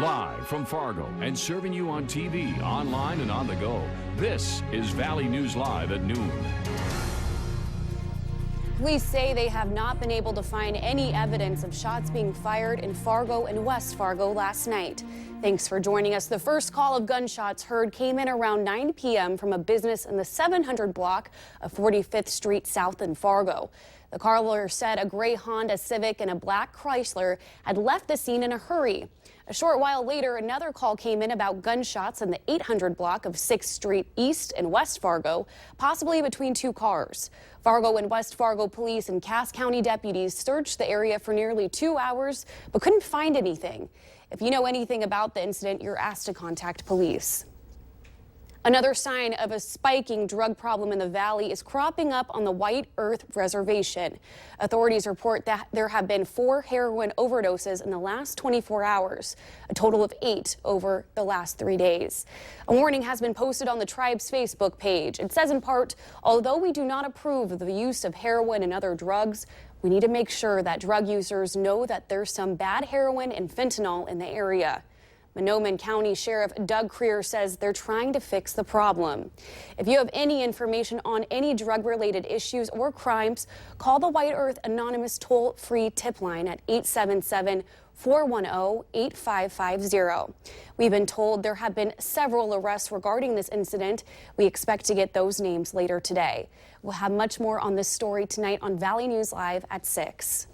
Live from Fargo and serving you on TV, online, and on the go. This is Valley News Live at noon. Police say they have not been able to find any evidence of shots being fired in Fargo and West Fargo last night. Thanks for joining us. The first call of gunshots heard came in around 9 p.m. from a business in the 700 block of 45th Street South in Fargo. The caller said a gray Honda Civic and a black Chrysler had left the scene in a hurry. A short while later, another call came in about gunshots in the 800 block of 6th Street East in West Fargo, possibly between two cars. Fargo and West Fargo police and Cass County deputies searched the area for nearly 2 hours, but couldn't find anything. If you know anything about the incident, you're asked to contact police. Another sign of a spiking drug problem in the valley is cropping up on the White Earth Reservation. Authorities report that there have been 4 heroin overdoses in the last 24 hours, a total of 8 over the last 3 days. A warning has been posted on the tribe's Facebook page. It says in part, although we do not approve of the use of heroin and other drugs, we need to make sure that drug users know that there's some bad heroin and fentanyl in the area. Monoman County Sheriff Doug Creer says they're trying to fix the problem. If you have any information on any drug-related issues or crimes, call the White Earth Anonymous toll-free tip line at 877-410-8550. We've been told there have been several arrests regarding this incident. We expect to get those names later today. We'll have much more on this story tonight on Valley News Live at 6.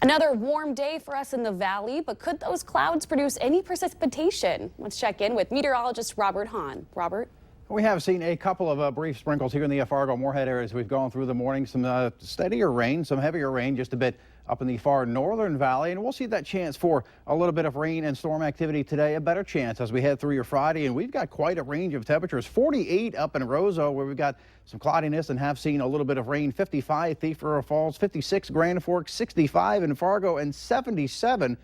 Another warm day for us in the valley, but could those clouds produce any precipitation? Let's check in with meteorologist Robert Hahn. Robert? We have seen a couple of brief sprinkles here in the Fargo Moorhead areas. We've gone through the morning, some steadier rain, some heavier rain, just a bit up in the far northern valley, and we'll see that chance for a little bit of rain and storm activity today, a better chance as we head through your Friday. And we've got quite a range of temperatures. 48 up in Roseau, where we've got some cloudiness and have seen a little bit of rain. 55 Thief River Falls, 56 Grand Forks, 65 in Fargo, and 77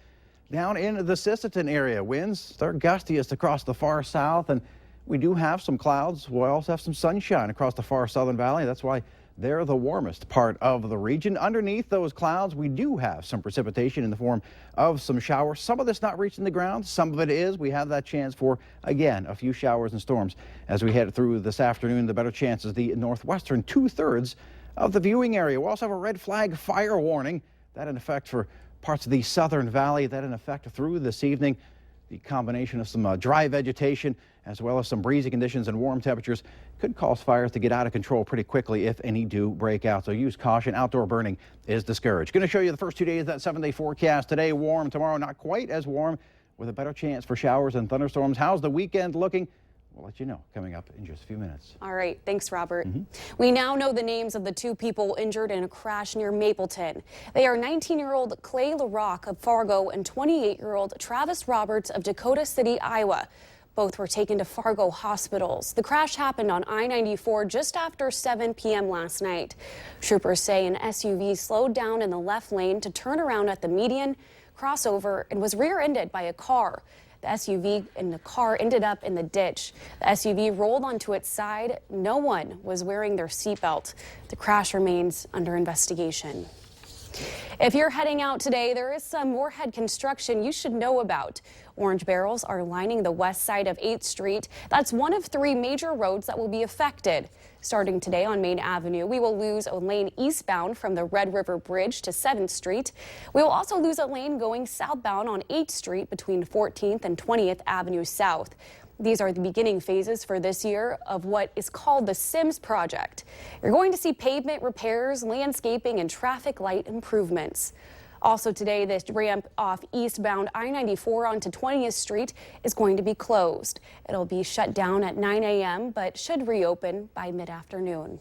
down in the Sisseton area. Winds, they're gustiest across the far south, and we do have some clouds. We'll also have some sunshine across the far southern valley. That's why they're the warmest part of the region. Underneath those clouds, we do have some precipitation in the form of some showers. Some of this not reaching the ground. Some of it is. We have that chance for, again, a few showers and storms as we head through this afternoon. The better chances, the northwestern 2/3 of the viewing area. We also have a red flag fire warning. That in effect for parts of the southern valley. That in effect through this evening. The combination of some dry vegetation as well as some breezy conditions and warm temperatures could cause fires to get out of control pretty quickly if any do break out. So use caution. Outdoor burning is discouraged. Going to show you the first 2 days of that 7-day forecast. Today warm, tomorrow not quite as warm with a better chance for showers and thunderstorms. How's the weekend looking? We'll let you know coming up in just a few minutes. All right. Thanks, Robert. We now know the names of the 2 people injured in a crash near Mapleton. They are 19-year-old Clay LaRock of Fargo and 28-year-old Travis Roberts of Dakota City, Iowa. Both were taken to Fargo hospitals. The crash happened on I-94 just after 7 p.m. last night. Troopers say an SUV slowed down in the left lane to turn around at the median crossover and was rear-ended by a car. The SUV and the car ended up in the ditch. The SUV rolled onto its side. No one was wearing their seatbelt. The crash remains under investigation. If you're heading out today, there is some Moorhead construction you should know about. Orange barrels are lining the west side of 8th Street. That's one of 3 major roads that will be affected. Starting today on Main Avenue, we will lose a lane eastbound from the Red River Bridge to 7th Street. We will also lose a lane going southbound on 8th Street between 14th and 20th Avenue South. These are the beginning phases for this year of what is called the Sims Project. You're going to see pavement repairs, landscaping, and traffic light improvements. Also today, this ramp off eastbound I-94 onto 20th Street is going to be closed. It'll be shut down at 9 a.m., but should reopen by mid-afternoon.